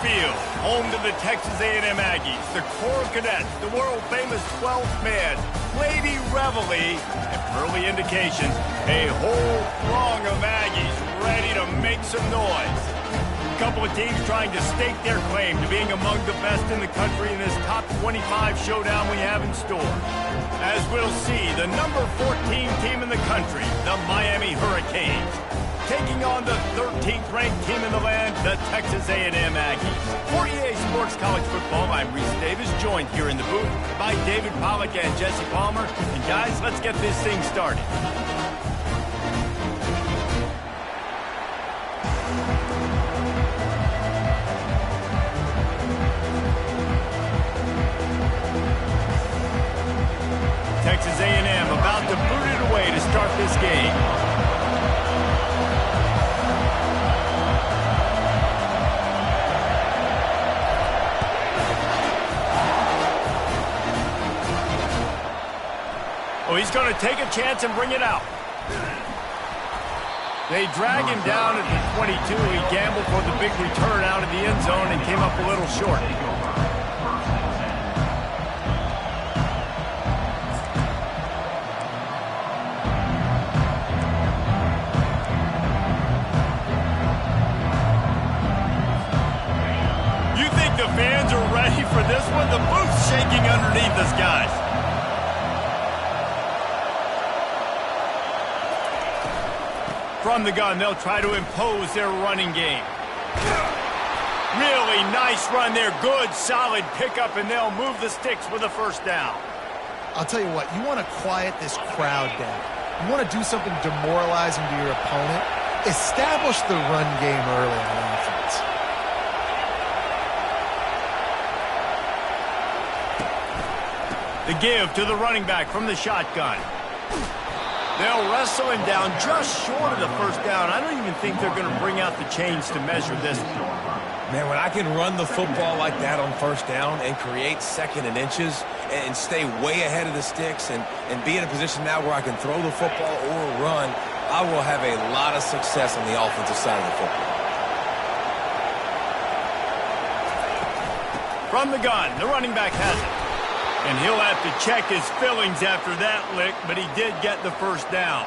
Field, home to the Texas A&M Aggies, the Coral Cadets, the world-famous 12th man, Lady Reveille, and early indications, a whole throng of Aggies ready to make some noise. A couple of teams trying to stake their claim to being among the best in the country in this top 25 showdown we have in store. As we'll see, the number 14 team in the country, the Miami Hurricanes, taking on the 13th ranked team in the land, the Texas A&M Aggies. For EA Sports College Football, I'm Reese Davis, joined here in the booth by David Pollack and Jesse Palmer. And guys, let's get this thing started. Texas A&M about to boot it away to start this game. Oh, he's going to take a chance and bring it out. They drag him down at the 22. He gambled for the big return out of the end zone and came up a little short. You think the fans are ready for this one? The booth's shaking underneath us, guys. From the gun, they'll try to impose their running game. Really nice run there. Good, solid pickup, and they'll move the sticks with a first down. I'll tell you what, you want to quiet this crowd down. You want to do something demoralizing to your opponent. Establish the run game early on offense. The give to the running back from the shotgun. They'll wrestle him down just short of the first down. I don't even think they're going to bring out the chains to measure this. Man, when I can run the football like that on first down and create second and inches and stay way ahead of the sticks and be in a position now where I can throw the football or run, I will have a lot of success on the offensive side of the football. From the gun, the running back has it. And he'll have to check his fillings after that lick, but he did get the first down.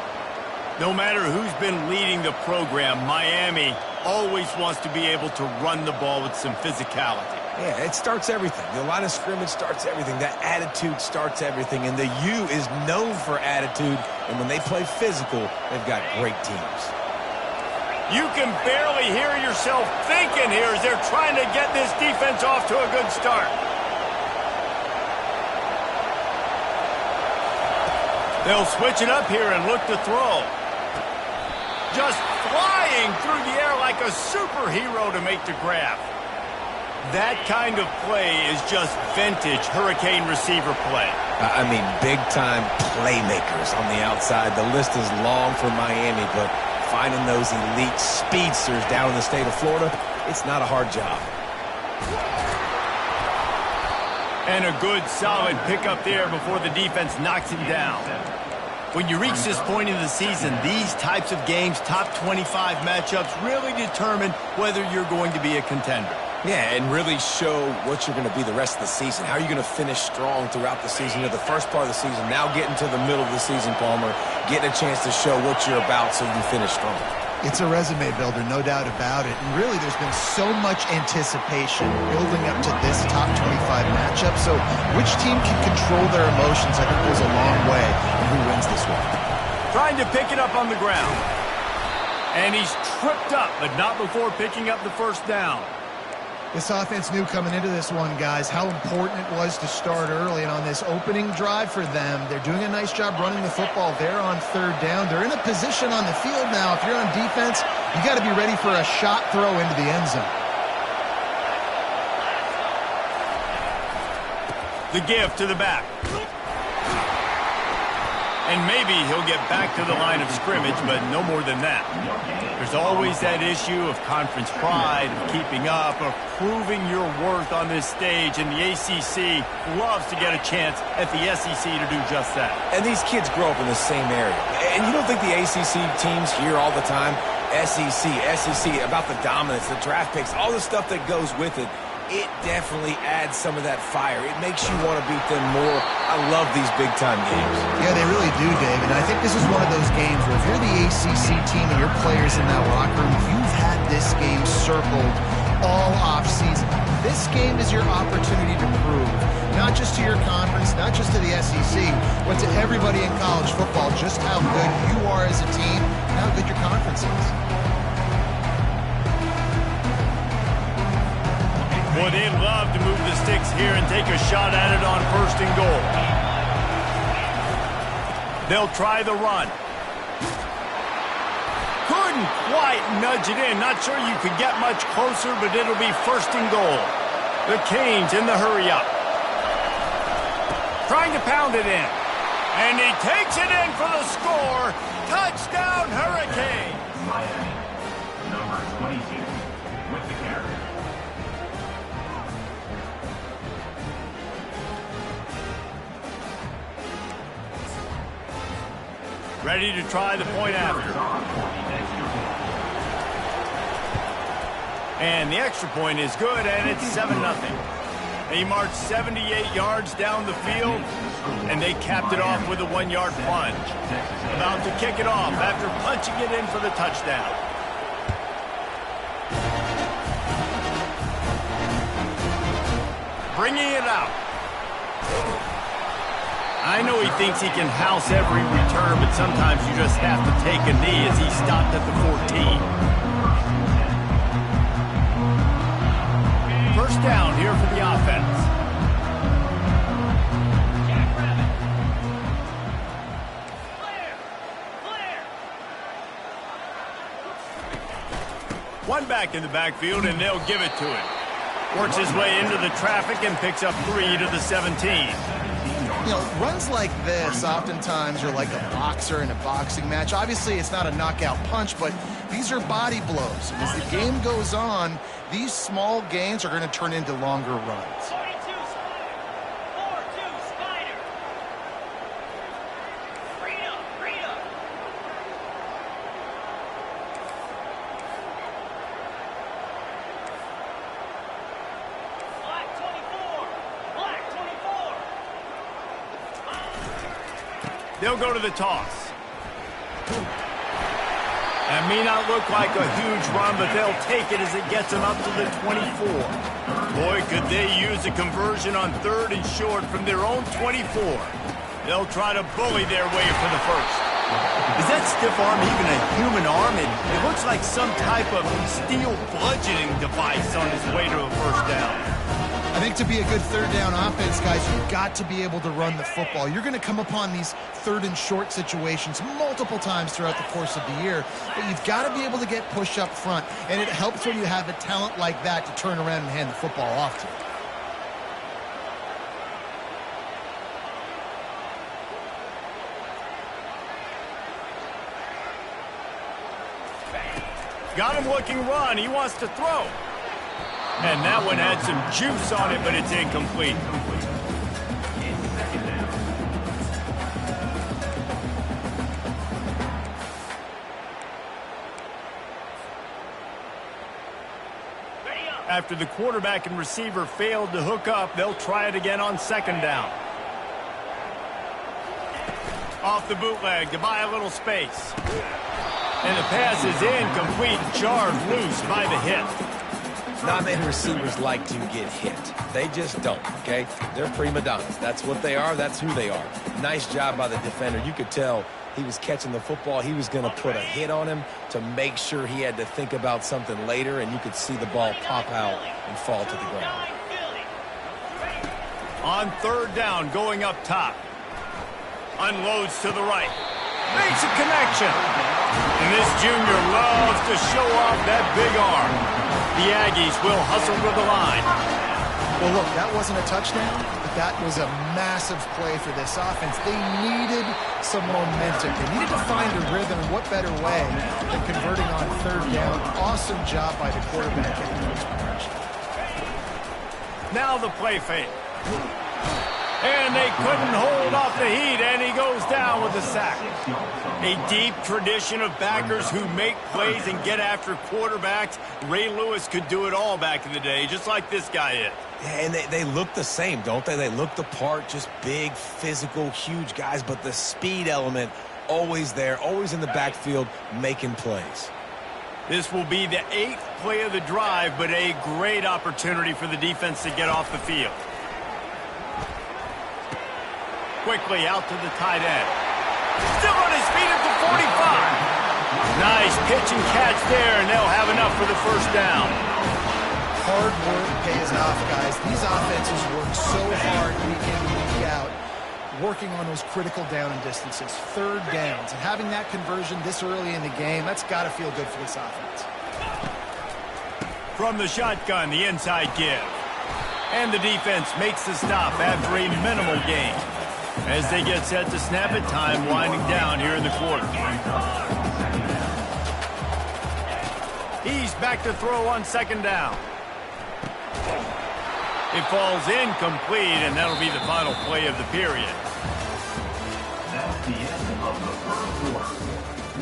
No matter who's been leading the program, Miami always wants to be able to run the ball with some physicality. Yeah, it starts everything. The line of scrimmage starts everything. That attitude starts everything. And the U is known for attitude. And when they play physical, they've got great teams. You can barely hear yourself thinking here as they're trying to get this defense off to a good start. They'll switch it up here and look to throw. Just flying through the air like a superhero to make the grab. That kind of play is just vintage Hurricane receiver play. I mean, big-time playmakers on the outside. The list is long for Miami, but finding those elite speedsters down in the state of Florida, it's not a hard job. And a good, solid pickup there before the defense knocks him down. When you reach this point in the season, these types of games, top 25 matchups, really determine whether you're going to be a contender. Yeah, and really show what you're going to be the rest of the season. How are you going to finish strong throughout the season? You're the first part of the season, now getting to the middle of the season, Palmer, getting a chance to show what you're about so you finish strong. It's a resume builder, no doubt about it. And really, there's been so much anticipation building up to this top 25 matchup. So which team can control their emotions, I think, goes a long way in who wins this one. Trying to pick it up on the ground. And he's tripped up, but not before picking up the first down. This offense knew coming into this one, guys, how important it was to start early. And on this opening drive for them, they're doing a nice job running the football. They're on third down. They're in a position on the field now. If you're on defense, you got to be ready for a shot throw into the end zone. The give to the back. And maybe he'll get back to the line of scrimmage, but no more than that. There's always that issue of conference pride, of keeping up, of proving your worth on this stage, and the ACC loves to get a chance at the SEC to do just that. And these kids grow up in the same area. And you don't think the ACC teams hear all the time, SEC, about the dominance, the draft picks, all the stuff that goes with it. It definitely adds some of that fire. It makes you want to beat them more. I love these big-time games. Yeah, they really do, Dave. And I think this is one of those games where if you're the ACC team and your players in that locker room, you've had this game circled all offseason. This game is your opportunity to prove, not just to your conference, not just to the SEC, but to everybody in college football, just how good you are as a team and how good your conference is. Well, they'd love to move the sticks here and take a shot at it on 1st and goal. They'll try the run. Couldn't quite nudge it in. Not sure you could get much closer, but it'll be 1st and goal. The Canes in the hurry-up. Trying to pound it in. And he takes it in for the score. Touchdown, Hurricane. Number 22 with the carry. Ready to try the point after. And the extra point is good, and it's 7-0. They marched 78 yards down the field, and they capped it off with a 1-yard plunge. About to kick it off after punching it in for the touchdown. Bringing it out. I know he thinks he can house every return, but sometimes you just have to take a knee as he stopped at the 14. First down here for the offense. One back in the backfield, and they'll give it to him. Works his way into the traffic and picks up 3 to the 17. You know, runs like this oftentimes are like a boxer in a boxing match. Obviously, it's not a knockout punch, but these are body blows. And as the game goes on, these small gains are going to turn into longer runs. 42 Spider. 4-2 Spider. Freedom. Black 24. They'll go to the toss. That may not look like a huge run, but they'll take it as it gets them up to the 24. Boy, could they use a conversion on 3rd and short from their own 24. They'll try to bully their way for the first. Is that stiff arm even a human arm? It looks like some type of steel bludgeoning device on its way to a first down. I think to be a good 3rd down offense, guys, you've got to be able to run the football. You're going to come upon these 3rd and short situations multiple times throughout the course of the year, but you've got to be able to get push up front, and it helps when you have a talent like that to turn around and hand the football off to. Got him looking run. He wants to throw. And that one had some juice on it, but it's incomplete. After the quarterback and receiver failed to hook up, they'll try it again on 2nd down. Off the bootleg to buy a little space. And the pass is incomplete, jarred loose by the hit. Not many receivers like to get hit. They just don't, okay? They're prima donnas. That's what they are. That's who they are. Nice job by the defender. You could tell he was catching the football. He was going to put a hit on him to make sure he had to think about something later, and you could see the ball pop out and fall to the ground. On 3rd down, going up top. Unloads to the right. Makes a connection. And this junior loves to show off that big arm. The Aggies will hustle to the line. Well, look, that wasn't a touchdown, but that was a massive play for this offense. They needed some momentum. They needed to find a rhythm, and what better way than converting on 3rd down. Awesome job by the quarterback getting those progression. Now the play fake. And they couldn't hold off the heat, and he goes down with a sack. A deep tradition of backers who make plays and get after quarterbacks. Ray Lewis could do it all back in the day, just like this guy is. Yeah, and they look the same, don't they? They look the part, just big, physical, huge guys, but the speed element always there, always in the backfield, making plays. This will be the 8th play of the drive, but a great opportunity for the defense to get off the field. Quickly out to the tight end. Still on his feet at the 45. Nice pitch and catch there, and they'll have enough for the first down. Hard work pays off, guys. These offenses work so hard week in, week out, working on those critical down and distances, third downs, and having that conversion this early in the game, that's got to feel good for this offense. From the shotgun, the inside give. And the defense makes the stop after a minimal gain. As they get set to snap it, time winding down here in the quarter. He's back to throw on second down. It falls incomplete, and that'll be the final play of the period. That's the end of the first quarter.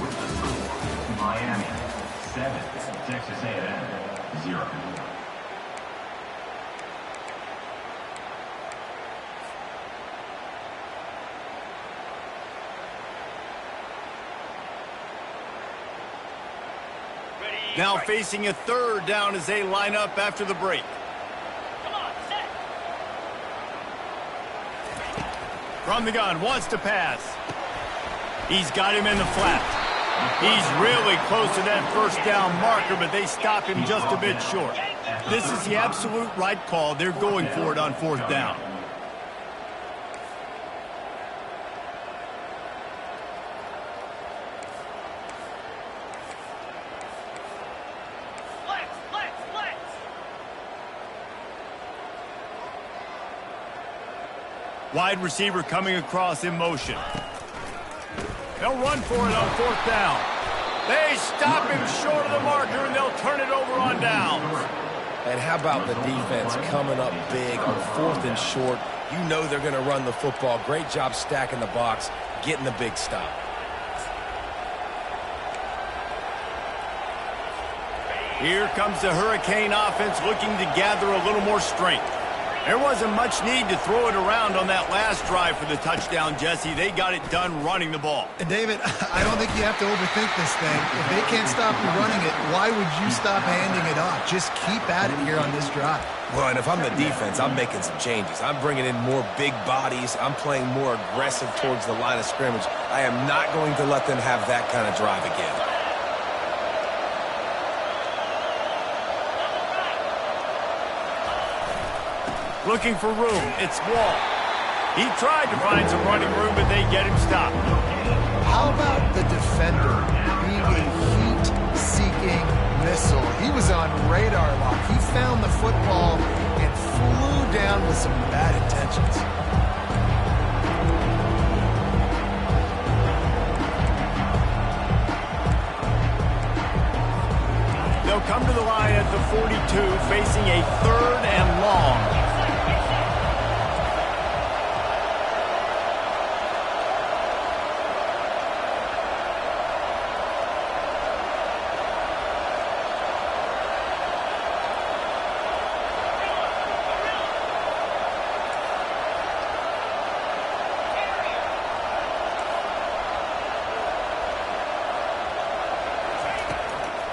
With the score, Miami 7, Texas A&M 0. Now facing a third down as they line up after the break. Come on, set. From the gun, wants to pass. He's got him in the flat. He's really close to that first down marker, but they stop him just a bit short. This is the absolute right call. They're going for it on fourth down. Flex. Wide receiver coming across in motion. They'll run for it on fourth down. They stop him short of the marker, and they'll turn it over on downs. And how about the defense coming up big on fourth and short? You know they're going to run the football. Great job stacking the box, getting the big stop. Here comes the Hurricane offense looking to gather a little more strength. There wasn't much need to throw it around on that last drive for the touchdown, Jesse. They got it done running the ball. And David, I don't think you have to overthink this thing. If they can't stop you running it, why would you stop handing it off? Just keep at it here on this drive. Well, and if I'm the defense, I'm making some changes. I'm bringing in more big bodies. I'm playing more aggressive towards the line of scrimmage. I am not going to let them have that kind of drive again. Looking for room. It's Wall. He tried to find some running room, but they get him stopped. How about the defender being a heat-seeking missile? He was on radar lock. He found the football and flew down with some bad intentions. They'll come to the line at the 42, facing a third and long.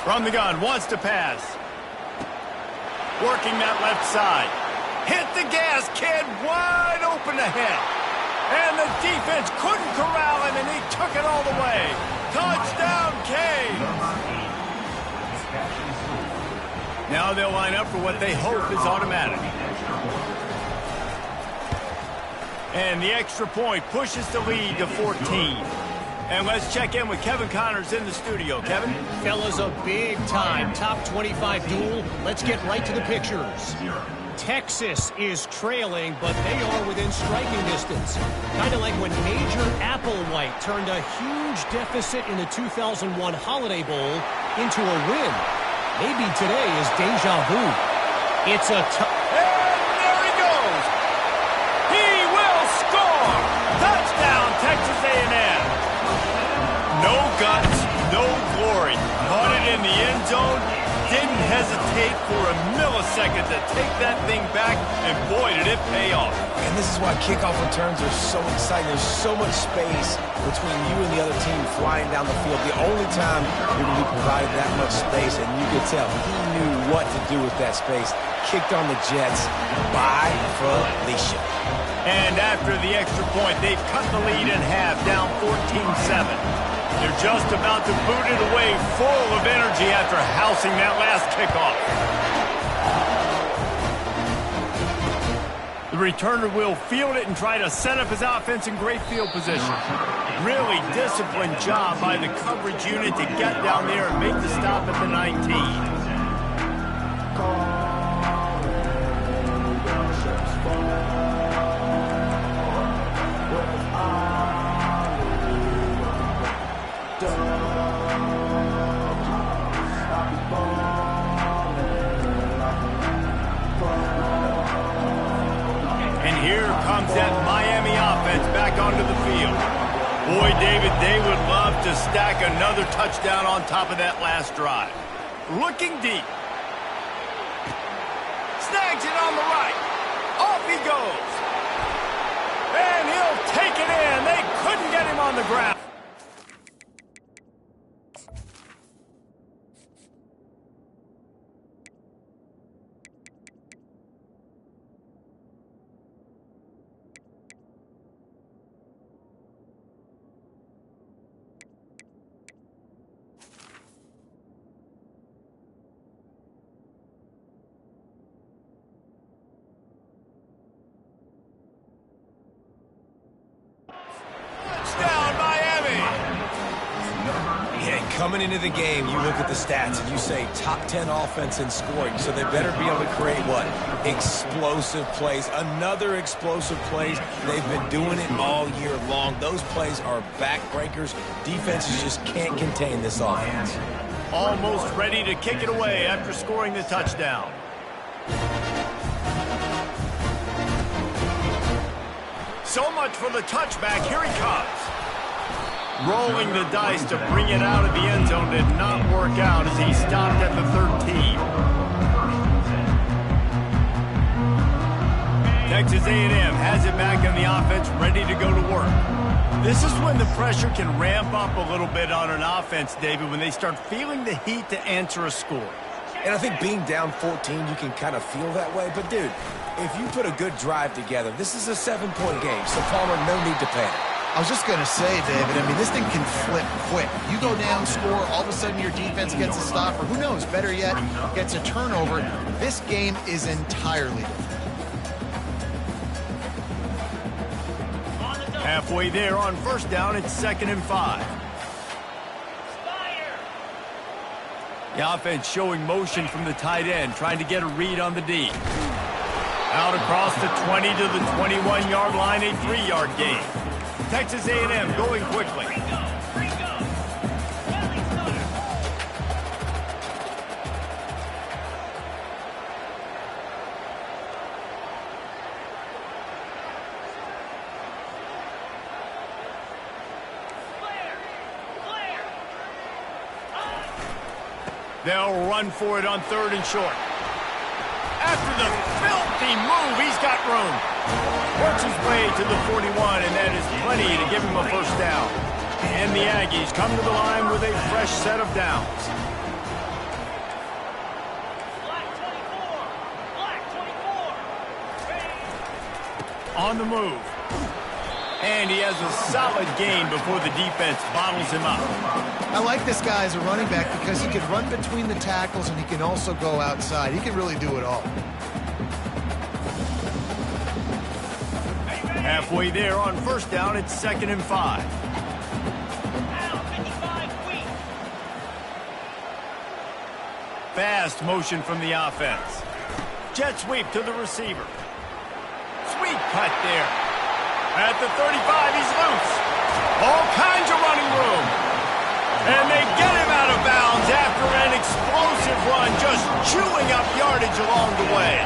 From the gun, wants to pass. Working that left side. Hit the gas, kid, wide open ahead. And the defense couldn't corral him, and he took it all the way. Touchdown, Canes! Now they'll line up for what they hope is automatic. And the extra point pushes the lead to 14. And let's check in with Kevin Connors in the studio. Kevin? Fellas, a big-time top 25 duel. Let's get right to the pictures. Texas is trailing, but they are within striking distance. Kind of like when Major Applewhite turned a huge deficit in the 2001 Holiday Bowl into a win. Maybe today is deja vu. It's a And there he goes. He will hesitate for a millisecond to take that thing back, and boy, did it pay off. And this is why kickoff returns are so exciting. There's so much space between you and the other team flying down the field. The only time you're going to be provided that much space, and you could tell he knew what to do with that space. Kicked on the Jets by Felicia. And after the extra point, they've cut the lead in half, down 14-7. They're just about to boot it away, full of energy after housing that last kickoff. The returner will field it and try to set up his offense in great field position. Really disciplined job by the coverage unit to get down there and make the stop at the 19. Here comes that Miami offense back onto the field. Boy, David, they would love to stack another touchdown on top of that last drive. Looking deep. Snags it on the right. Off he goes. And he'll take it in. They couldn't get him on the ground. Coming into the game, you look at the stats and you say top 10 offense in scoring, so they better be able to create what? Explosive plays. Another explosive plays. They've been doing it all year long. Those plays are backbreakers. Defenses just can't contain this offense. Almost ready to kick it away after scoring the touchdown. So much for the touchback. Here he comes. Rolling the dice to bring it out of the end zone did not work out as he stopped at the 13. Texas A&M has it back in the offense, ready to go to work. This is when the pressure can ramp up a little bit on an offense, David, when they start feeling the heat to answer a score. And I think being down 14, you can kind of feel that way. But, dude, if you put a good drive together, this is a 7-point game, so Palmer, no need to panic. I was just going to say, David, I mean, this thing can flip quick. You go down, score, all of a sudden your defense gets a stop, or who knows, better yet, gets a turnover. This game is entirely different. Halfway there on first down, it's 2nd and 5. The offense showing motion from the tight end, trying to get a read on the D. Out across the 20 to the 21-yard line, a 3-yard gain. Texas A&M going quickly. They'll run for it on 3rd and short. After the filthy move, he's got room. Works his way to the 41, and that is plenty to give him a first down. And the Aggies come to the line with a fresh set of downs. Black 24. On the move. And he has a solid gain before the defense bottles him up. I like this guy as a running back because he can run between the tackles and he can also go outside. He can really do it all. Halfway there on first down, it's 2nd and 5. Fast motion from the offense. Jet sweep to the receiver. Sweet cut there. At the 35, he's loose. All kinds of running room. And they get him out of bounds after an explosive run, just chewing up yardage along the way.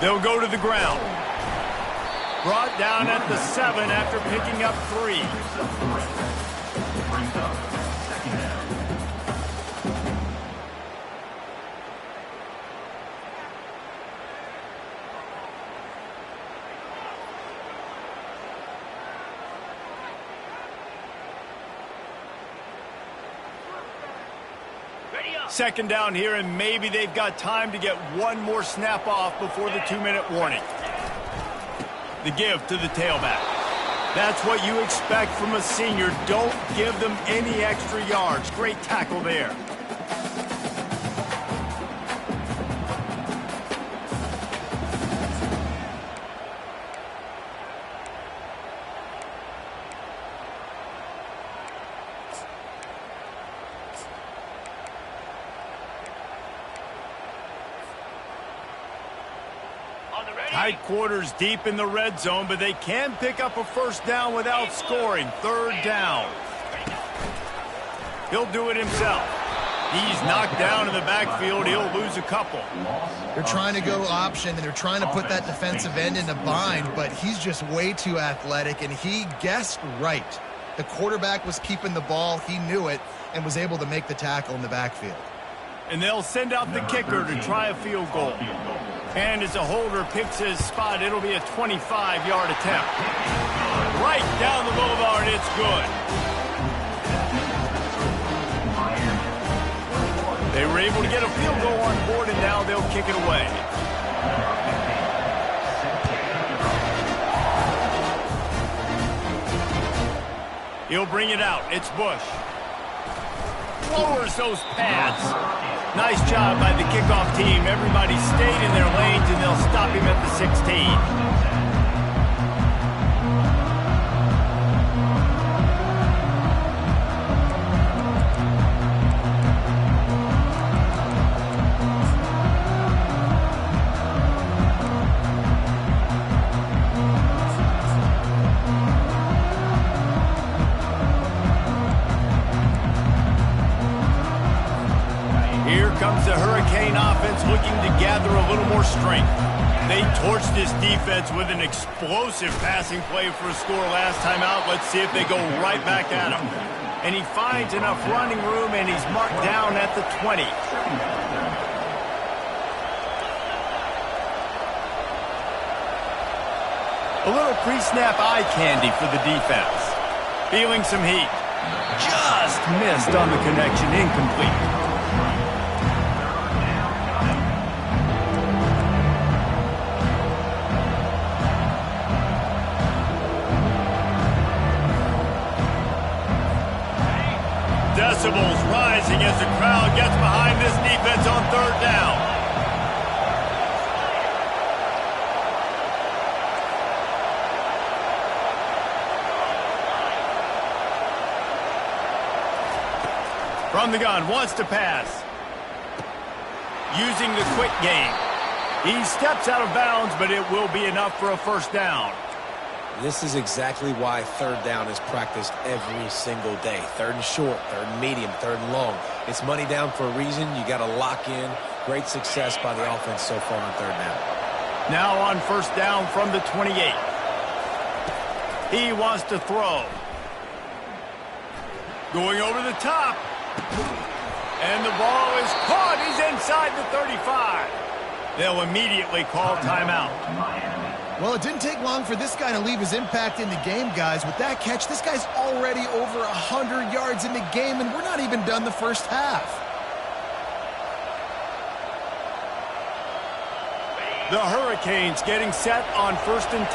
They'll go to the ground. Brought down at the 7 after picking up 3. Brings up second down. Ready up. Second down here, and maybe they've got time to get one more snap off before the 2-minute warning. The give to the tailback. That's what you expect from a senior. Don't give them any extra yards. Great tackle there. Tight quarters deep in the red zone, but they can pick up a first down without scoring. Third down. He'll do it himself. He's knocked down in the backfield. He'll lose a couple. They're trying to go option, and they're trying to put that defensive end in a bind, but he's just way too athletic, and he guessed right. The quarterback was keeping the ball. He knew it and was able to make the tackle in the backfield. And they'll send out the kicker to try a field goal. And as a holder picks his spot, it'll be a 25-yard attempt. Right down the boulevard, it's good. They were able to get a field goal on board, and now they'll kick it away. He'll bring it out. It's Bush. Lowers those pads. Nice job by the kickoff team. Everybody stayed in their lanes, and they'll stop him at the 16. Comes the Hurricane offense looking to gather a little more strength. They torched this defense with an explosive passing play for a score last time out. Let's see if they go right back at him. And he finds enough running room, and he's marked down at the 20. A little pre-snap eye candy for the defense. Feeling some heat. Just missed on the connection, incomplete. Decibels rising as the crowd gets behind this defense on third down. From the gun, wants to pass. Using the quick game. He steps out of bounds, but it will be enough for a first down. This is exactly why third down is practiced every single day. Third and short, third and medium, third and long. It's money down for a reason. You got to lock in. Great success by the offense so far on third down. Now on first down from the 28. He wants to throw. Going over the top. And the ball is caught. He's inside the 35. They'll immediately call timeout. Well, it didn't take long for this guy to leave his impact in the game, guys. With that catch, this guy's already over 100 yards in the game, and we're not even done the first half. The Hurricanes getting set on 1st and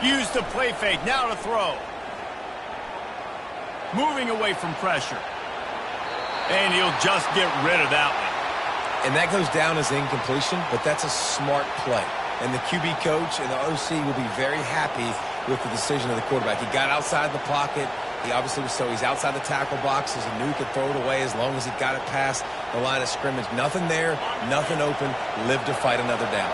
10. Use the play fake, now to throw. Moving away from pressure. And he'll just get rid of that one. And that goes down as incompletion, but that's a smart play. And the QB coach and the OC will be very happy with the decision of the quarterback. He got outside the pocket. He obviously was he's outside the tackle box. He knew he could throw it away as long as he got it past the line of scrimmage. Nothing there, nothing open. Live to fight another down.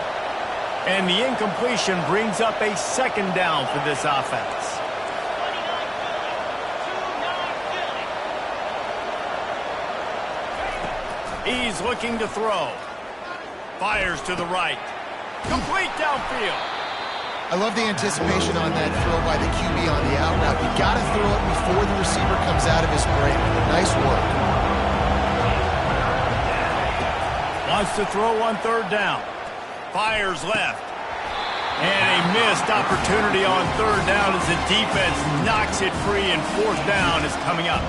And the incompletion brings up a second down for this offense. He's looking to throw. Fires to the right. Complete downfield. I love the anticipation on that throw by the QB on the out route. You got to throw it before the receiver comes out of his break. Nice work. Wants to throw on third down. Fires left. And a missed opportunity on third down as the defense knocks it free, and fourth down is coming up.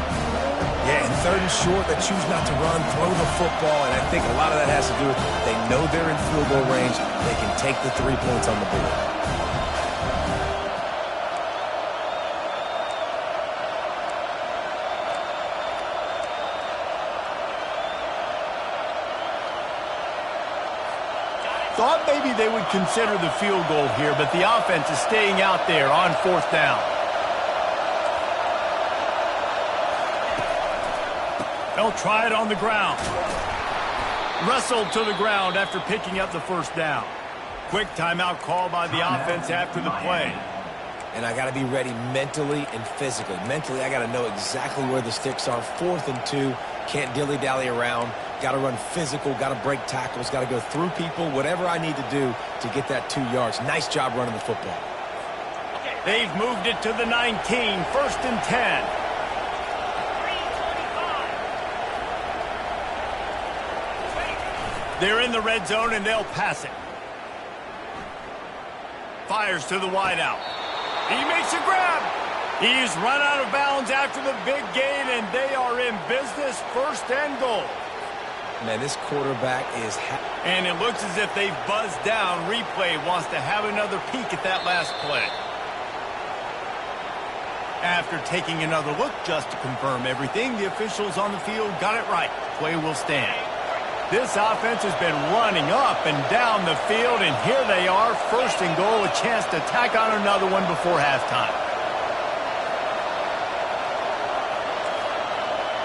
Yeah, and third and short, they choose not to run, throw the football, and I think a lot of that has to do with they know they're in field goal range. They can take the 3 points on the board. Thought maybe they would consider the field goal here, but the offense is staying out there on fourth down. They'll try it on the ground. Wrestled to the ground after picking up the first down. Quick timeout call by the offense after the play. And I got to be ready mentally and physically. Mentally, I got to know exactly where the sticks are. 4th and 2. Can't dilly-dally around. Got to run physical. Got to break tackles. Got to go through people. Whatever I need to do to get that 2 yards. Nice job running the football. They've moved it to the 19. 1st and 10. They're in the red zone, and they'll pass it. Fires to the wideout. He makes a grab. He's run out of bounds after the big gain, and they are in business. 1st and goal. Man, this quarterback is... And it looks as if they've buzzed down. Replay wants to have another peek at that last play. After taking another look just to confirm everything, the officials on the field got it right. Play will stand. This offense has been running up and down the field, and here they are, 1st and goal, a chance to tack on another one before halftime.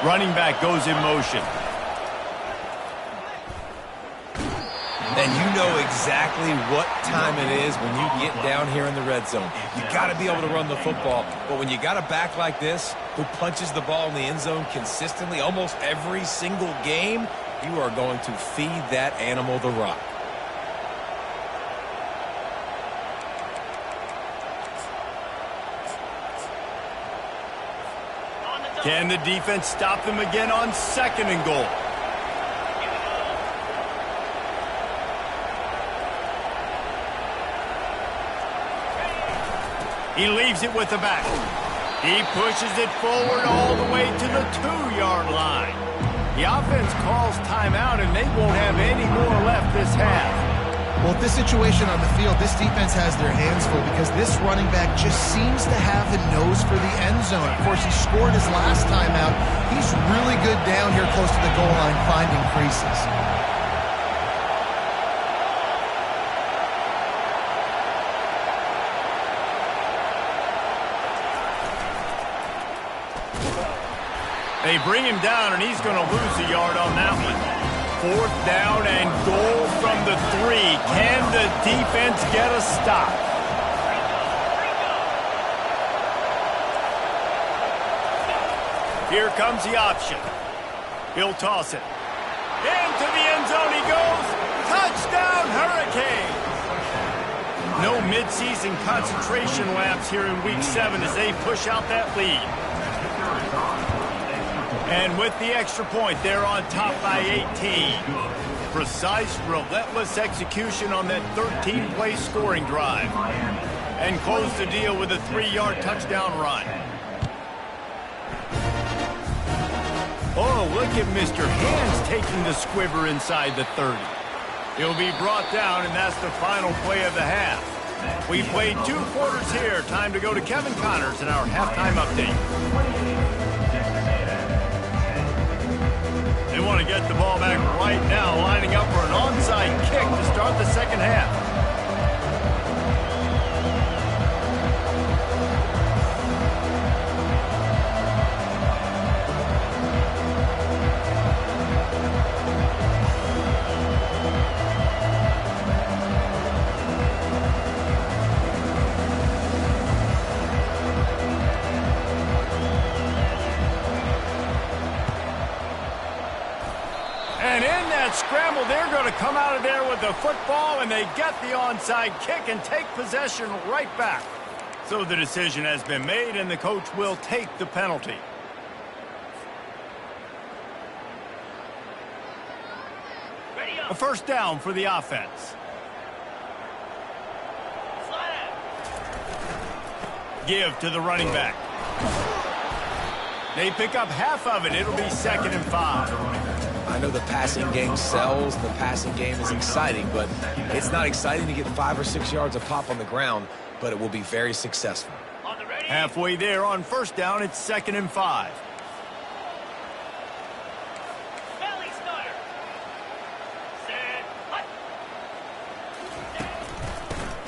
Running back goes in motion. And you know exactly what time it is when you get down here in the red zone. You got to be able to run the football. But when you got a back like this who punches the ball in the end zone consistently almost every single game, you are going to feed that animal the rock. Can the defense stop them again on 2nd and goal? He leaves it with the back. He pushes it forward all the way to the 2-yard line. The offense calls timeout, and they won't have any more left this half. Well, this situation on the field, this defense has their hands full because this running back just seems to have a nose for the end zone. Of course, he scored his last time out. He's really good down here close to the goal line finding creases. They bring him down, and he's going to lose a yard on that one. 4th down and goal from the 3. Can the defense get a stop? Here comes the option. He'll toss it. Into the end zone he goes. Touchdown, Hurricanes! No midseason concentration laps here in Week 7 as they push out that lead. And with the extra point, they're on top by 18. Precise, relentless execution on that 13-play scoring drive. And close the deal with a 3-yard touchdown run. Oh, look at Mr. Hands taking the squibber inside the 30. He'll be brought down, and that's the final play of the half. We played 2 quarters here. Time to go to Kevin Connors in our halftime update. They want to get the ball back right now, lining up for an onside kick to start the second half. And in that scramble, they're going to come out of there with the football, and they get the onside kick and take possession right back. So the decision has been made, and the coach will take the penalty. A first down for the offense. Give to the running back. They pick up half of it. It'll be 2nd and 5. I know the passing game sells, the passing game is exciting, but it's not exciting to get 5 or 6 yards of pop on the ground, but it will be very successful. Halfway there on first down, it's 2nd and 5.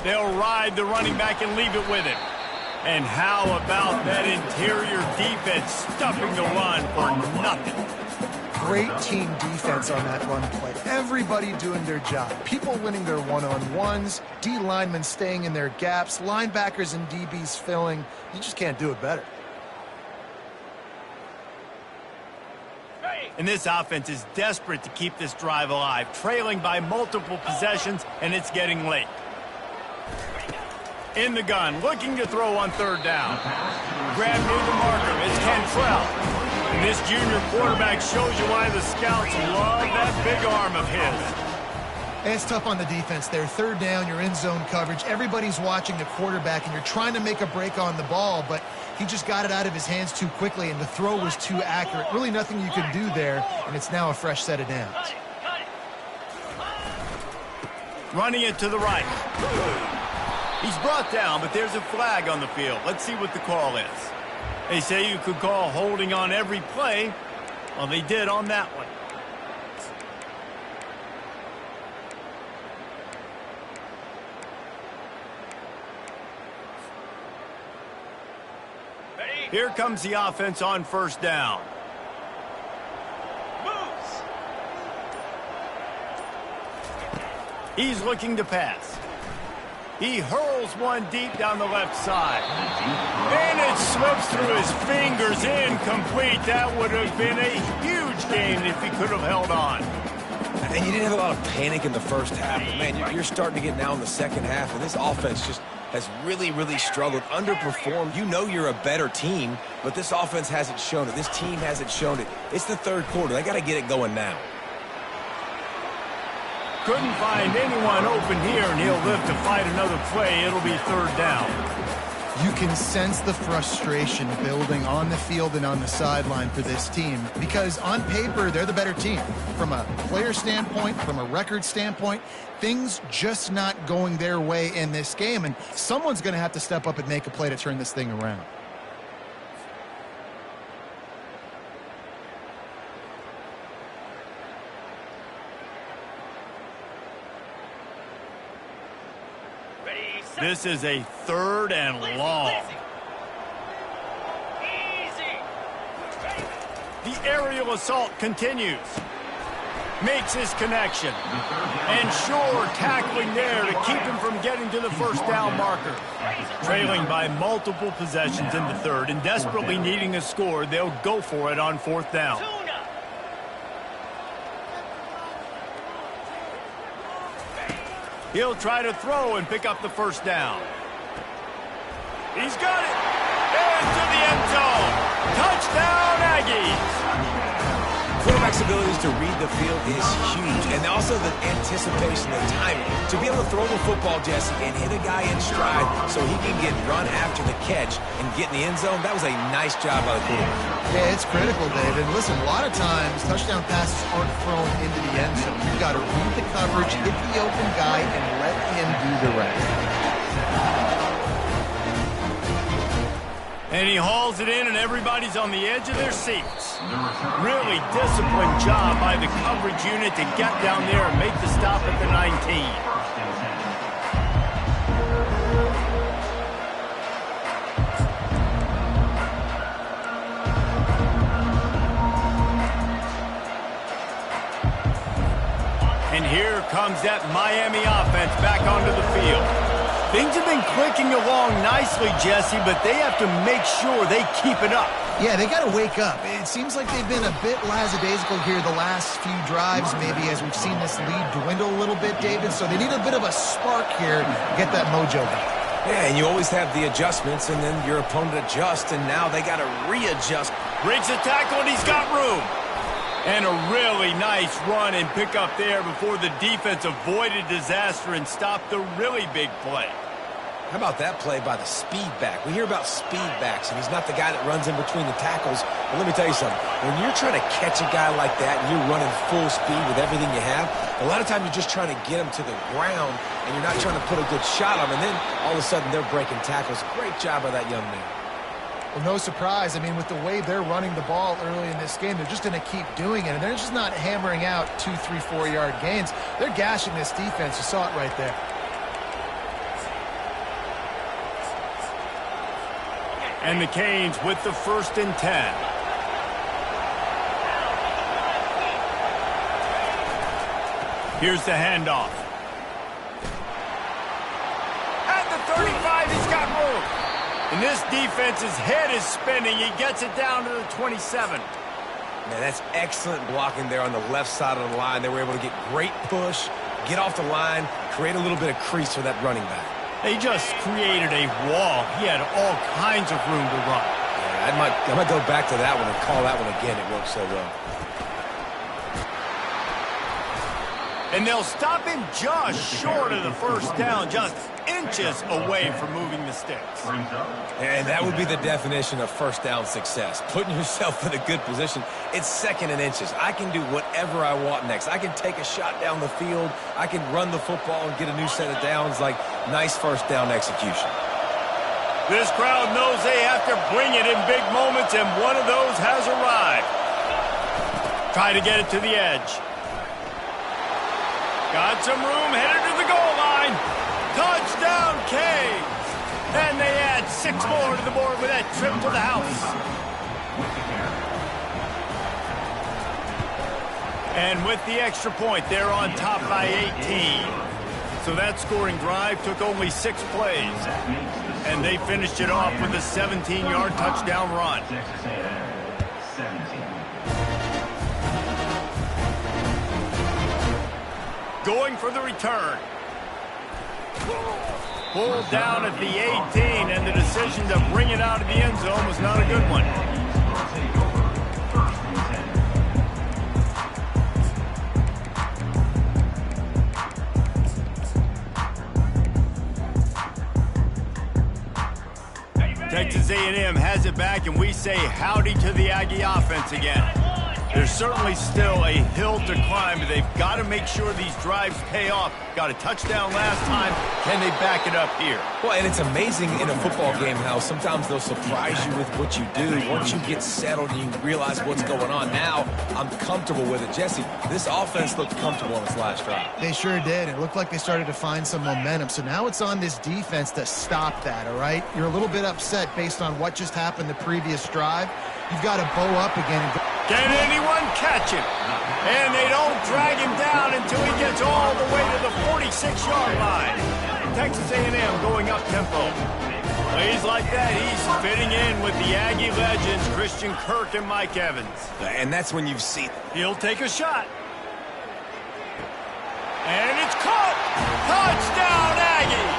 They'll ride the running back and leave it with him. And how about that interior defense stuffing the run for nothing? Great team defense on that run play. Everybody doing their job. People winning their one-on-ones, D linemen staying in their gaps, linebackers and DBs filling. You just can't do it better. And this offense is desperate to keep this drive alive, trailing by multiple possessions, and it's getting late. In the gun, looking to throw on 3rd down. Grab near the marker, it's Cantrell. And this junior quarterback shows you why the scouts love that big arm of his. It's tough on the defense there. 3rd down, you're in zone coverage. Everybody's watching the quarterback, and you're trying to make a break on the ball, but he just got it out of his hands too quickly, and the throw was too accurate. Really nothing you could do there, and it's now a fresh set of downs. Running it to the right. He's brought down, but there's a flag on the field. Let's see what the call is. They say you could call holding on every play. Well, they did on that one. Here comes the offense on first down. Moves. He's looking to pass. He hurls one deep down the left side. And it slips through his fingers, incomplete. That would have been a huge gain if he could have held on. And you didn't have a lot of panic in the first half. But man, you're starting to get now in the second half, and this offense just has really, really struggled, underperformed. You know you're a better team, but this offense hasn't shown it. This team hasn't shown it. It's the 3rd quarter. They got to get it going now. Couldn't find anyone open here, and he'll live to fight another play. It'll be 3rd down. You can sense the frustration building on the field and on the sideline for this team because on paper, they're the better team. From a player standpoint, from a record standpoint, things just not going their way in this game, and someone's going to have to step up and make a play to turn this thing around. This is a 3rd and long. The aerial assault continues. Makes his connection. And sure, tackling there to keep him from getting to the first down marker. Trailing by multiple possessions in the 3rd and desperately needing a score, they'll go for it on 4th down. He'll try to throw and pick up the first down. He's got it. Into the end zone. Touchdown, Aggies. Quarterback's abilities to read the field is huge, and also the anticipation, the timing. To be able to throw the football, Jesse, and hit a guy in stride so he can get run after the catch and get in the end zone, that was a nice job by the quarterback. Yeah, it's critical, David. And listen, a lot of times touchdown passes aren't thrown into the end zone. You've got to read the coverage, hit the open guy, and let him do the rest. And he hauls it in, and everybody's on the edge of their seats. Really disciplined job by the coverage unit to get down there and make the stop at the 19. And here comes that Miami offense back onto the field. Things have been clicking along nicely, Jesse, but they have to make sure they keep it up. Yeah, they got to wake up. It seems like they've been a bit lackadaisical here the last few drives, maybe as we've seen this lead dwindle a little bit, David. So they need a bit of a spark here to get that mojo back. Yeah, and you always have the adjustments, and then your opponent adjusts, and now they got to readjust. Breaks the tackle, and he's got room. And a really nice run and pick up there before the defense avoided disaster and stopped the really big play. How about that play by the speed back? We hear about speed backs, and he's not the guy that runs in between the tackles. But let me tell you something. When you're trying to catch a guy like that and you're running full speed with everything you have, a lot of times you're just trying to get him to the ground, and you're not trying to put a good shot on him, and then all of a sudden they're breaking tackles. Great job by that young man. Well, no surprise. I mean, with the way they're running the ball early in this game, they're just going to keep doing it, and they're just not hammering out 2, 3, 4-yard gains. They're gashing this defense. You saw it right there. And the Canes with the 1st and 10. Here's the handoff. At the 35, he's got room. And this defense's head is spinning. He gets it down to the 27. Man, that's excellent blocking there on the left side of the line. They were able to get great push, get off the line, create a little bit of crease for that running back. They just created a wall. He had all kinds of room to run. Yeah, I might go back to that one and call that one again. It worked so well. And they'll stop him just short of the 1st down, just inches away from moving the sticks. And that would be the definition of 1st down success. Putting yourself in a good position. It's 2nd and inches. I can do whatever I want next. I can take a shot down the field. I can run the football and get a new set of downs. Like, nice 1st down execution. This crowd knows they have to bring it in big moments, and one of those has arrived. Try to get it to the edge. Got some room, headed to the goal line. Touchdown, Canes. And they add 6 more to the board with that trip to the house. And with the extra point, they're on top by 18. So that scoring drive took only 6 plays. And they finished it off with a 17-yard touchdown run. Going for the return. Pulled down at the 18, and the decision to bring it out of the end zone was not a good one. Texas A&M has it back, and we say howdy to the Aggie offense again. There's certainly still a hill to climb, but they've got to make sure these drives pay off. Got a touchdown last time. Can they back it up here? Well, and it's amazing in a football game how sometimes they'll surprise you with what you do. Once you get settled and you realize what's going on, now I'm comfortable with it. Jesse, this offense looked comfortable on its last drive. They sure did. It looked like they started to find some momentum. So now it's on this defense to stop that, all right? You're a little bit upset based on what just happened the previous drive. You've got to bow up again and go. Can anyone catch him? And they don't drag him down until he gets all the way to the 46-yard line. Texas A&M going up-tempo. Plays like that, he's fitting in with the Aggie legends, Christian Kirk and Mike Evans. And that's when you've seen it. He'll take a shot. And it's caught! Touchdown, Aggie!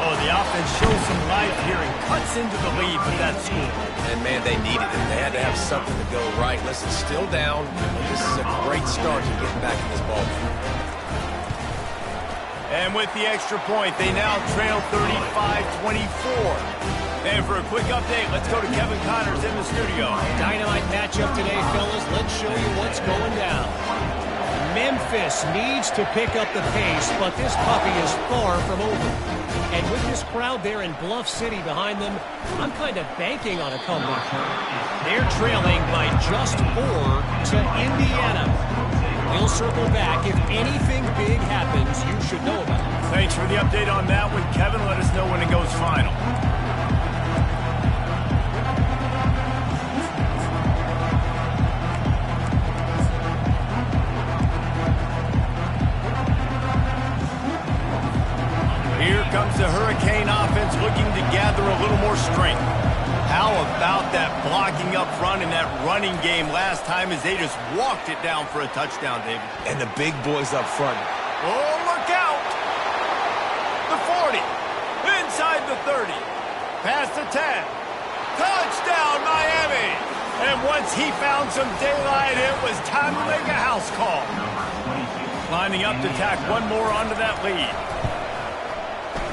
Oh, the offense shows some life here and cuts into the lead with that score. And, man, they needed it. They had to have something to go right. Listen, still down. This is a great start to getting back in this ball game. And with the extra point, they now trail 35-24. And for a quick update, let's go to Kevin Connors in the studio. Dynamite matchup today, fellas. Let's show you what's going down. Memphis needs to pick up the pace, but this puppy is far from over. And with this crowd there in Bluff City behind them, I'm kind of banking on a comeback. They're trailing by just 4 to Indiana. We'll circle back. If anything big happens, you should know about it. Thanks for the update on that one, Kevin. Let us know when it goes final. comes the Hurricane offense looking to gather a little more strength. How about that blocking up front and that running game last time as they just walked it down for a touchdown, David? And the big boys up front. Oh, look out! The 40. Inside the 30. Past the 10. Touchdown, Miami! And once he found some daylight, it was time to make a house call. Lining up to tack one more onto that lead.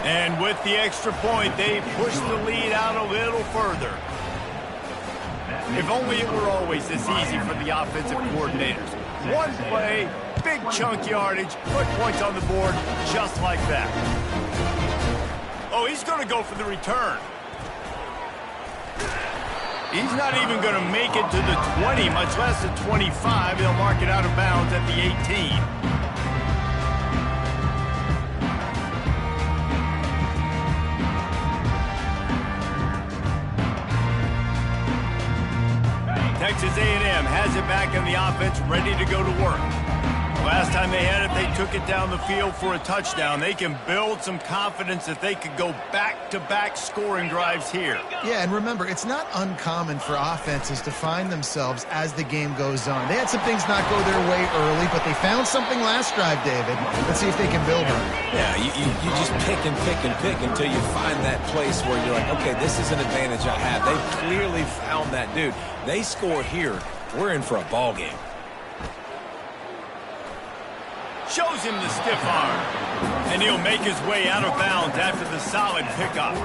And with the extra point, they push the lead out a little further. If only it were always this easy for the offensive coordinators. One play, big chunk yardage, put points on the board just like that. Oh, he's going to go for the return. He's not even going to make it to the 20, much less the 25. They'll mark it out of bounds at the 18. Texas A&M has it back in the offense, ready to go to work. Last time they had it, they took it down the field for a touchdown. They can build some confidence that they could go back-to-back scoring drives here. Yeah, and remember, it's not uncommon for offenses to find themselves as the game goes on. They had some things not go their way early, but they found something last drive, David. Let's see if they can build on it. Yeah, you just pick and pick and pick until you find that place where you're like, okay, this is an advantage I have. They clearly found that, dude. They score here, we're in for a ball game. Shows him the stiff arm. And he'll make his way out of bounds after the solid pickup.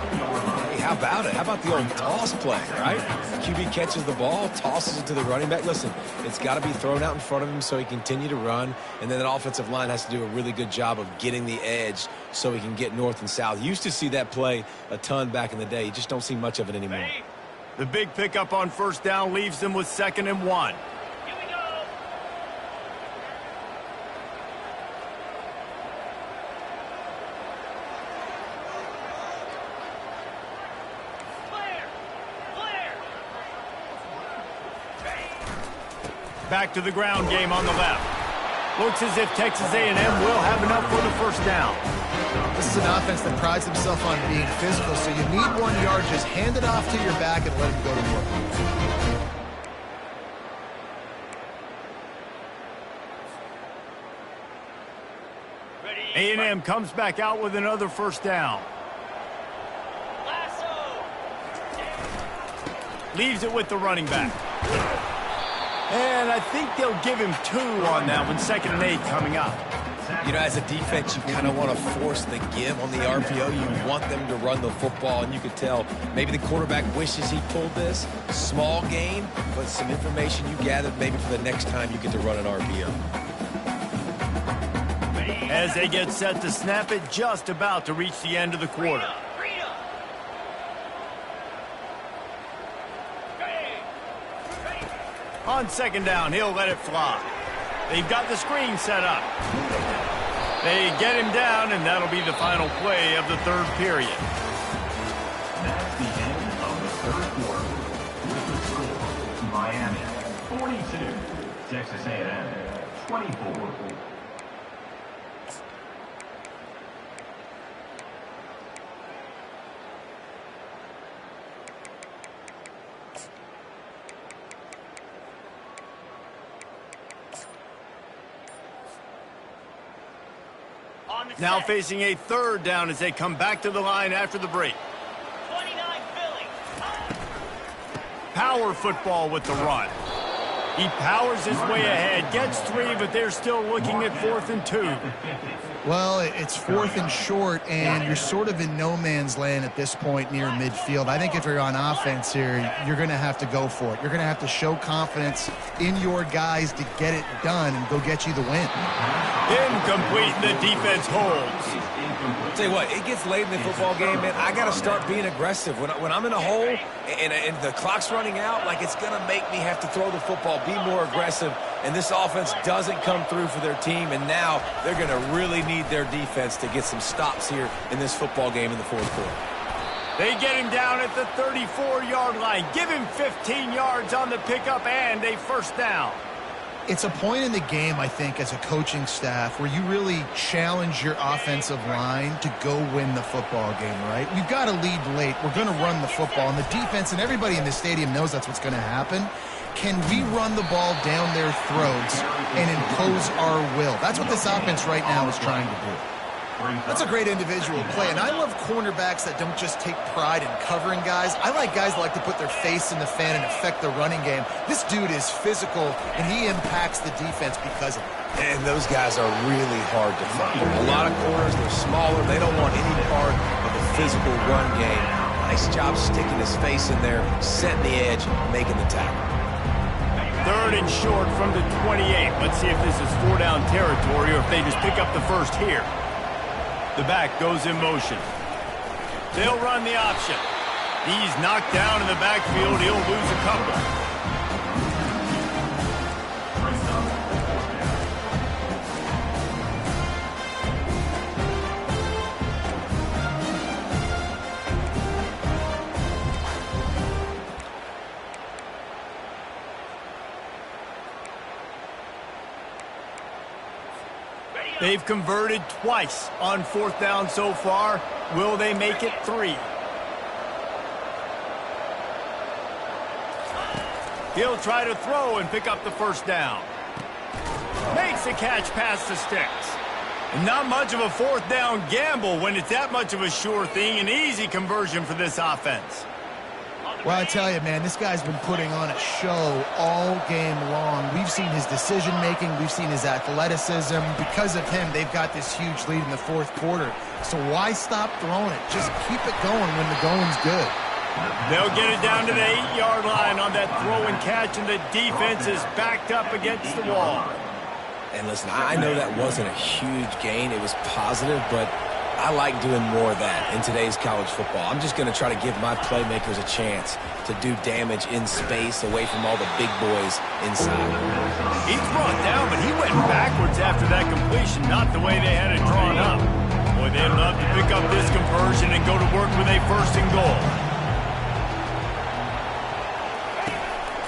Hey, how about it? How about the old toss play, right? QB catches the ball, tosses it to the running back. Listen, it's got to be thrown out in front of him so he can continue to run. And then the offensive line has to do a really good job of getting the edge so he can get north and south. You used to see that play a ton back in the day. You just don't see much of it anymore. The big pickup on first down leaves them with 2nd and 1. Back to the ground game on the left. Looks as if Texas A&M will have enough for the first down. This is an offense that prides himself on being physical, so you need 1 yard. Just hand it off to your back and let him go to work. A&M comes back out with another first down. Leaves it with the running back. And I think they'll give him 2 on that one. 2nd and 8 coming up. You know, as a defense, you kind of want to force the give on the RPO. You want them to run the football, and you could tell maybe the quarterback wishes he pulled this. Small gain, but some information you gathered maybe for the next time you get to run an RPO. As they get set to snap it, just about to reach the end of the quarter. On 2nd down, he'll let it fly. They've got the screen set up. They get him down, and that'll be the final play of the 3rd period. That's the end of the 3rd quarter. With the score, Miami 42, Texas A&M 24. Now facing a 3rd down as they come back to the line after the break. 29 Philly. Power football with the run. He powers his way ahead, gets 3, but they're still looking at 4th and 2. Well, it's 4th and short, and you're sort of in no man's land at this point near midfield. I think if you're on offense here, you're going to have to go for it. You're going to have to show confidence in your guys to get it done and go get you the win. Incomplete, the defense holds. Tell you what, it gets late in the football game, man. I got to start being aggressive. When I'm in a hole and the clock's running out, like it's going to make me have to throw the football, be more aggressive. And this offense doesn't come through for their team, and now they're going to really need their defense to get some stops here in this football game in the 4th quarter. They get him down at the 34-yard line. Give him 15 yards on the pickup and a first down. It's a point in the game, I think, as a coaching staff where you really challenge your offensive line to go win the football game, right? We've got to lead late. We're going to run the football. And the defense and everybody in the stadium knows that's what's going to happen. Can we run the ball down their throats and impose our will? That's what this offense right now is trying to do. That's a great individual play, and I love cornerbacks that don't just take pride in covering guys. I like guys that like to put their face in the fan and affect the running game. This dude is physical, and he impacts the defense because of it. And those guys are really hard to find. A lot of corners, they're smaller. They don't want any part of the physical run game. Nice job sticking his face in there, setting the edge, making the tackle. 3rd and short from the 28. Let's see if this is 4-down territory or if they just pick up the first here. The back goes in motion. They'll run the option. He's knocked down in the backfield. He'll lose a couple. They've converted twice on 4th down so far. Will they make it 3? He'll try to throw and pick up the first down. Makes a catch past the sticks. Not much of a 4th down gamble when it's that much of a sure thing. An easy conversion for this offense. Well, I tell you, man, this guy's been putting on a show all game long. We've seen his decision-making. We've seen his athleticism. Because of him, they've got this huge lead in the 4th quarter. So why stop throwing it? Just keep it going when the going's good. They'll get it down to the 8-yard line on that throw and catch, and the defense is backed up against the wall. And listen, I know that wasn't a huge gain. It was positive, but I like doing more of that in today's college football. I'm just going to try to give my playmakers a chance to do damage in space away from all the big boys inside. He's brought down, but he went backwards after that completion, not the way they had it drawn up. Boy, they'd love to pick up this conversion and go to work with a 1st and goal.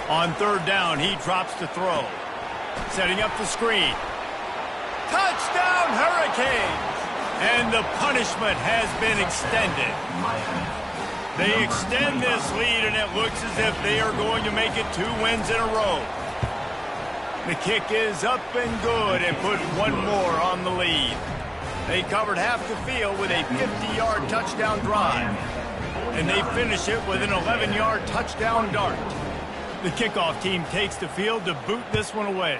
On 3rd down, he drops to throw. Setting up the screen. Touchdown, Hurricanes! And the punishment has been extended. They extend this lead, and it looks as if they are going to make it 2 wins in a row. The kick is up and good and put one more on the lead. They covered half the field with a 50-yard touchdown drive. And they finish it with an 11-yard touchdown dart. The kickoff team takes the field to boot this one away.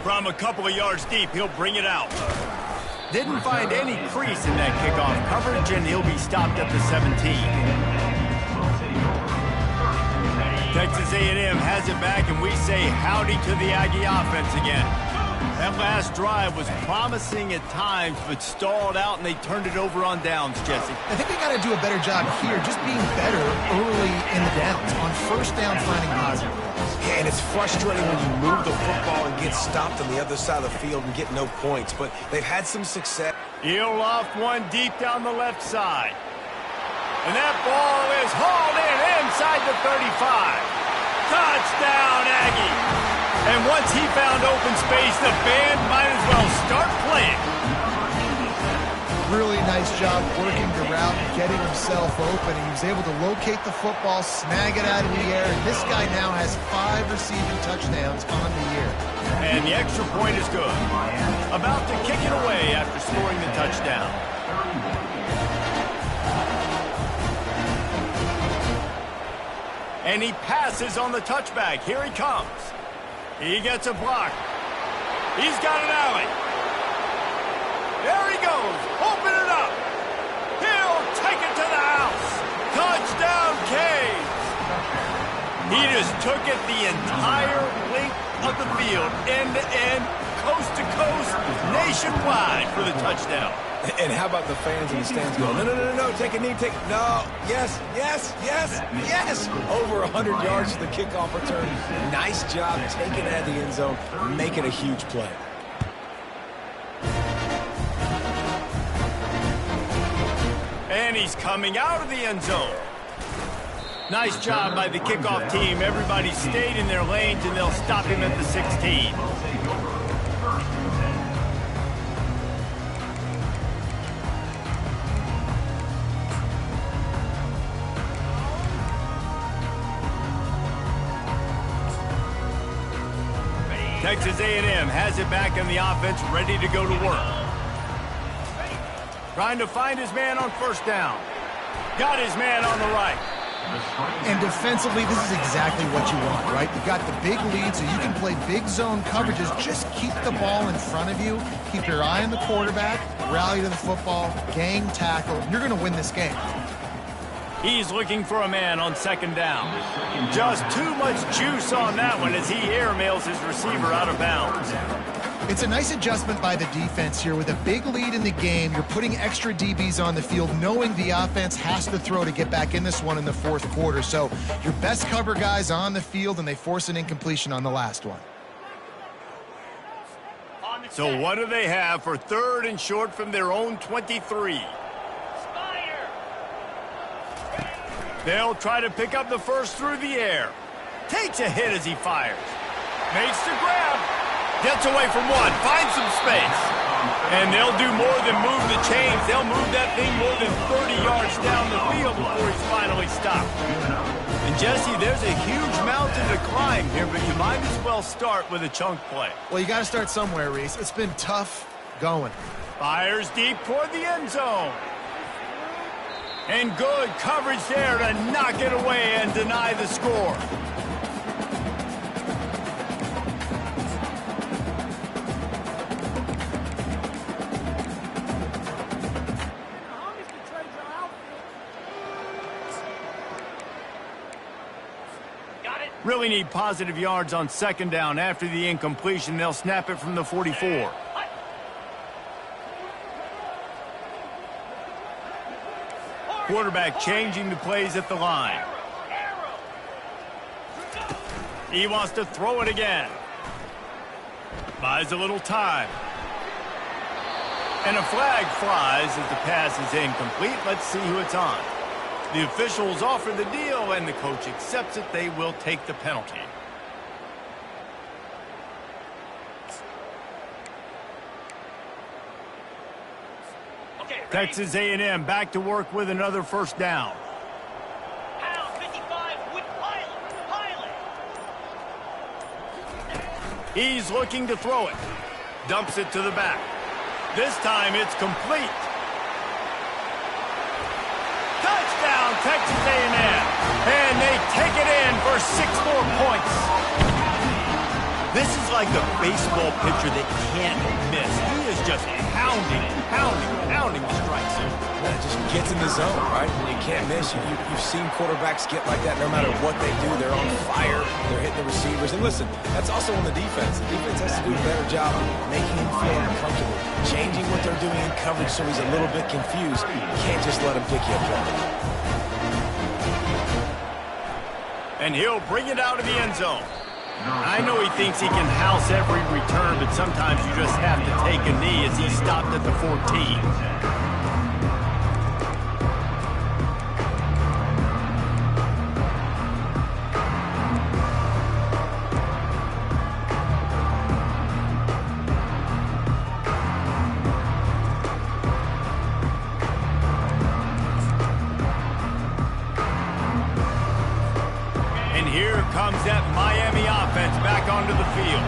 From a couple of yards deep, he'll bring it out. Didn't find any crease in that kickoff coverage, and he'll be stopped at the 17. Texas A&M has it back, and we say howdy to the Aggie offense again. That last drive was promising at times, but stalled out, and they turned it over on downs, Jesse. I think they got to do a better job here, just being better early in the downs. On 1st down, finding positive. Yeah, and it's frustrating when you move the football and get stopped on the other side of the field and get no points, but they've had some success. He'll loft one deep down the left side. And that ball is hauled in inside the 35. Touchdown, Aggie! And once he found open space, the band might as well start playing. Really nice job working the route and getting himself open. He was able to locate the football, snag it out of the air, and this guy now has 5 receiving touchdowns on the year. And the extra point is good. About to kick it away after scoring the touchdown. And he passes on the touchback. Here he comes. He gets a block. He's got an alley. There he goes. Open it up. He'll take it to the house. Touchdown, Canes. He just took it the entire length of the field, end to end, coast to coast, nationwide for the touchdown. And how about the fans in the stands going, no, take a knee, no, yes, over 100 yards to the kickoff return. Nice job taking it out of the end zone, making a huge play. And he's coming out of the end zone. Nice job by the kickoff team. Everybody stayed in their lanes, and they'll stop him at the 16. Texas A&M has it back in the offense, ready to go to work. Trying to find his man on first down. Got his man on the right. And defensively, this is exactly what you want, right? You've got the big lead, so you can play big zone coverages. Just keep the ball in front of you. Keep your eye on the quarterback. Rally to the football. Gang tackle. You're going to win this game. He's looking for a man on second down. Just too much juice on that one as he airmails his receiver out of bounds. It's a nice adjustment by the defense here. With a big lead in the game, you're putting extra DBs on the field, knowing the offense has to throw to get back in this one in the fourth quarter. So your best cover guys on the field, and they force an incompletion on the last one. So what do they have for third and short from their own 23? They'll try to pick up the first through the air. Takes a hit as he fires. Makes the grab. Gets away from one. Finds some space. And they'll do more than move the chains. They'll move that thing more than 30 yards down the field before he's finally stopped. And Jesse, there's a huge mountain to climb here, but you might as well start with a chunk play. Well, you got to start somewhere, Reese. It's been tough going. Fires deep toward the end zone. And good coverage there to knock it away and deny the score. Really need positive yards on second down. After the incompletion, they'll snap it from the 44. Quarterback changing the plays at the line. He wants to throw it again. Buys a little time. And a flag flies as the pass is incomplete. Let's see who it's on. The officials offer the deal, and the coach accepts it. They will take the penalty. Texas A&M back to work with another first down. Pound 55 with Pilot. He's looking to throw it. Dumps it to the back. This time it's complete. Touchdown, Texas A&M. And they take it in for 6 more points. This is like a baseball pitcher that can't miss. He is just pounding the strike zone. Yeah, it just gets in the zone, right? When you can't miss, you've seen quarterbacks get like that no matter what they do. They're on fire. They're hitting the receivers. And listen, that's also on the defense. The defense has to do a better job of making him feel uncomfortable, changing what they're doing in coverage so he's a little bit confused. You can't just let him pick you apart. And he'll bring it out of the end zone. I know he thinks he can house every return, but sometimes you just have to take a knee as he stopped at the 14. Comes that Miami offense back onto the field.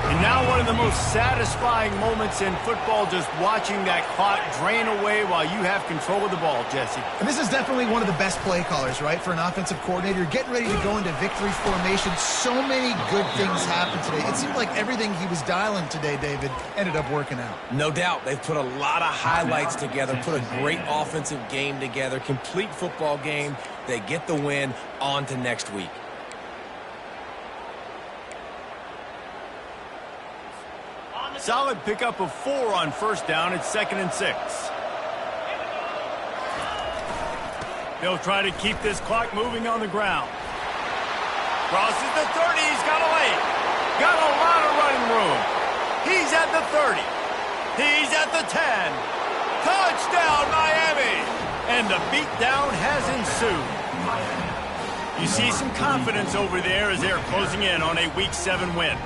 And now one of the most satisfying moments in football, just watching that clock drain away while you have control of the ball, Jesse. And this is definitely one of the best play callers, right, for an offensive coordinator. Getting ready to go into victory formation. So many good things happened today. It seemed like everything he was dialing today, David, ended up working out. No doubt. They've put a lot of highlights together, put a great offensive game together, complete football game. They get the win. On to next week. Solid pickup of 4 on first down. It's 2nd and 6. They'll try to keep this clock moving on the ground. Crosses the 30. He's got a lane. Got a lot of running room. He's at the 30. He's at the 10. Touchdown, Miami. And the beatdown has ensued. You see some confidence over there as they're closing in on a Week 7 win.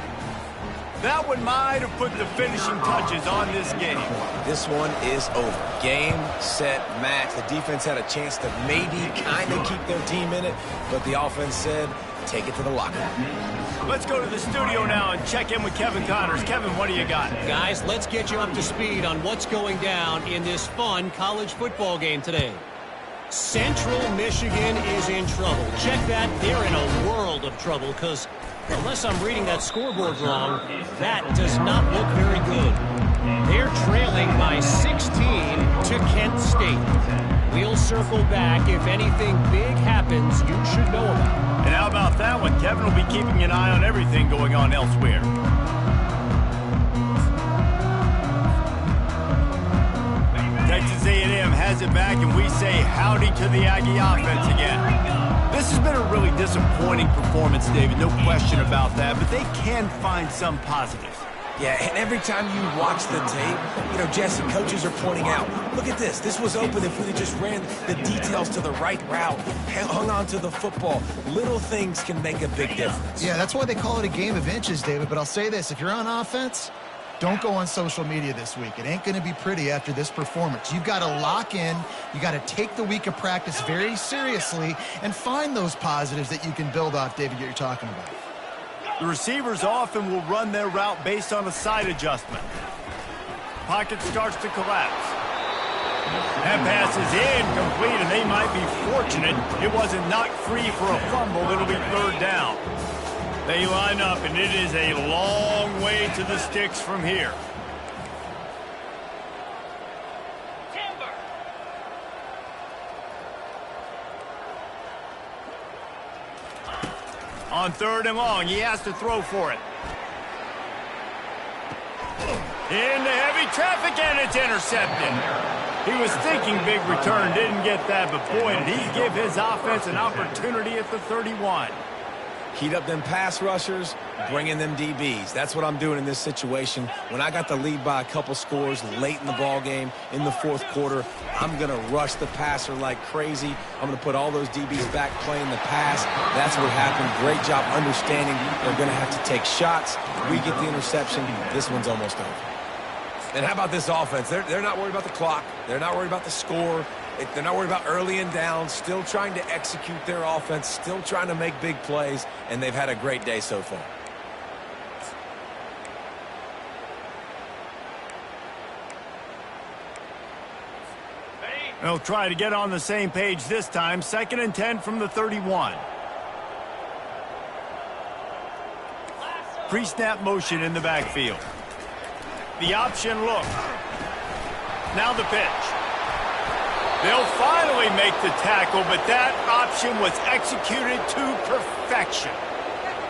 That one might have put the finishing touches on this game. This one is over. Game, set, match. The defense had a chance to maybe kind of keep their team in it, but the offense said, take it to the locker room. Let's go to the studio now and check in with Kevin Connors. Kevin, what do you got? Guys, let's get you up to speed on what's going down in this fun college football game today. Central Michigan is in trouble. Check that. They're in a world of trouble because, unless I'm reading that scoreboard wrong, that does not look very good. They're trailing by 16 to Kent State. We'll circle back. If anything big happens, you should know about it. And how about that one? Kevin will be keeping an eye on everything going on elsewhere. Texas A&M has it back, and we say howdy to the Aggie offense again. This has been a really disappointing performance, David, no question about that, but they can find some positives. Yeah, and every time you watch the tape, you know, Jesse, coaches are pointing out, look at this. This was open if we had just ran the details to the right route, hung on to the football. Little things can make a big difference. Yeah, that's why they call it a game of inches, David. But I'll say this, if you're on offense, don't go on social media this week. It ain't going to be pretty after this performance. You've got to lock in. You got to take the week of practice very seriously and find those positives that you can build off, David, that you're talking about. The receivers often will run their route based on a side adjustment. Pocket starts to collapse. That pass is incomplete, and they might be fortunate it wasn't knocked free for a fumble. It'll be third down. They line up, and it is a long way to the sticks from here. Timber. On third and long, he has to throw for it. Into heavy traffic, and it's intercepted. He was thinking big return, didn't get that, but boy, did he give his offense an opportunity at the 31. Heat up them pass rushers, bring in them DBs. That's what I'm doing in this situation. When I got the lead by a couple scores late in the ball game, in the fourth quarter, I'm going to rush the passer like crazy. I'm going to put all those DBs back playing the pass. That's what happened. Great job understanding they're going to have to take shots. We get the interception. This one's almost over. And how about this offense? They're not worried about the clock. They're not worried about the score. They're not worried about early and down, still trying to execute their offense, still trying to make big plays, and they've had a great day so far. They'll try to get on the same page this time. 2nd and 10 from the 31. Pre-snap motion in the backfield. The option look. Now the pitch. They'll finally make the tackle, but that option was executed to perfection.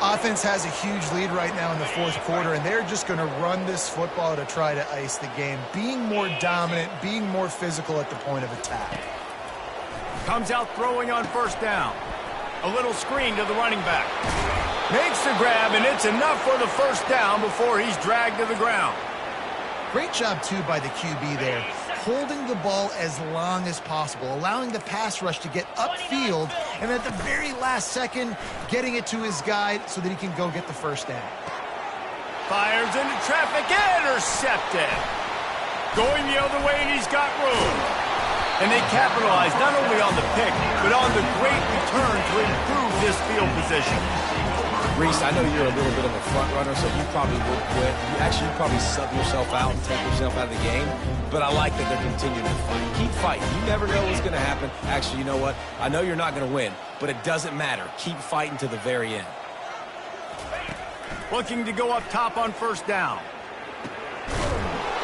Offense has a huge lead right now in the fourth quarter, and they're just going to run this football to try to ice the game. Being more dominant, being more physical at the point of attack. Comes out throwing on first down. A little screen to the running back. Makes the grab, and it's enough for the first down before he's dragged to the ground. Great job, too, by the QB there. Holding the ball as long as possible, allowing the pass rush to get upfield, and at the very last second, getting it to his guy so that he can go get the first down. Fires into traffic, intercepted. Going the other way, and he's got room. And they capitalize not only on the pick, but on the great return to improve this field position. Reese, I know you're a little bit of a front runner, so you probably would quit. You probably sub yourself out and take yourself out of the game. But I like that they're continuing to fight. Keep fighting. You never know what's going to happen. Actually, you know what? I know you're not going to win, but it doesn't matter. Keep fighting to the very end. Looking to go up top on first down.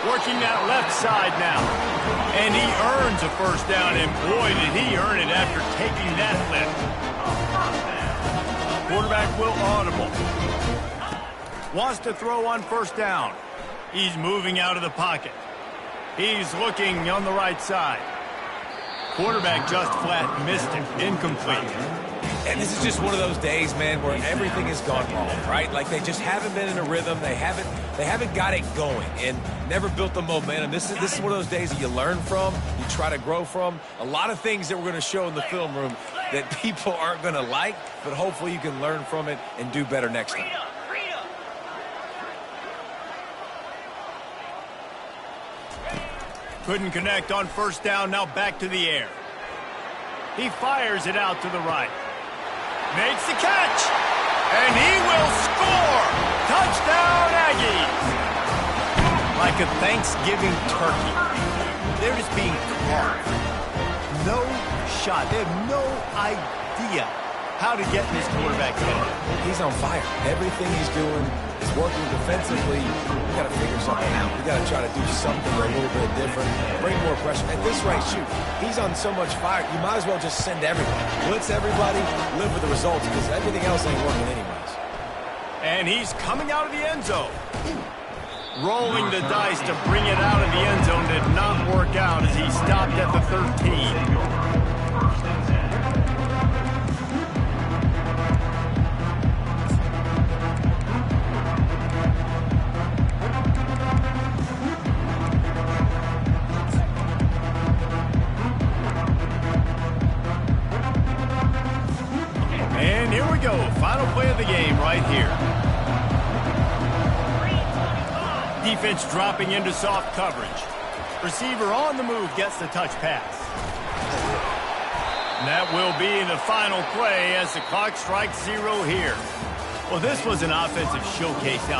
Working that left side now. And he earns a first down, and boy, did he earn it after taking that lift. Quarterback will audible. Wants to throw on first down. He's moving out of the pocket. He's looking on the right side. Quarterback just flat missed it. Incomplete. And this is just one of those days, man, where everything has gone wrong, right? Like they just haven't been in a rhythm. They haven't got it going and never built the momentum. This is one of those days that you learn from, you try to grow from. A lot of things that we're going to show in the film room that people aren't going to like, but hopefully you can learn from it and do better next time. Couldn't connect on first down, now back to the air. He fires it out to the right. Makes the catch, and he will score! Touchdown, Aggies! Like a Thanksgiving turkey, they're just being carved. No shot. They have no idea how to get in this quarterback's head. He's on fire. Everything he's doing is working defensively. We got to figure something out. We got to try to do something a little bit different. Bring more pressure. At this rate, shoot, he's on so much fire, you might as well just send everybody. Blitz everybody, live with the results, because everything else ain't working anyways. And he's coming out of the end zone. Rolling the dice to bring it out of the end zone did not work out as he stopped at the 13. And here we go, final play of the game right here. Defense dropping into soft coverage. Receiver on the move gets the touch pass. And that will be the final play as the clock strikes 0 here. Well, this was an offensive showcase out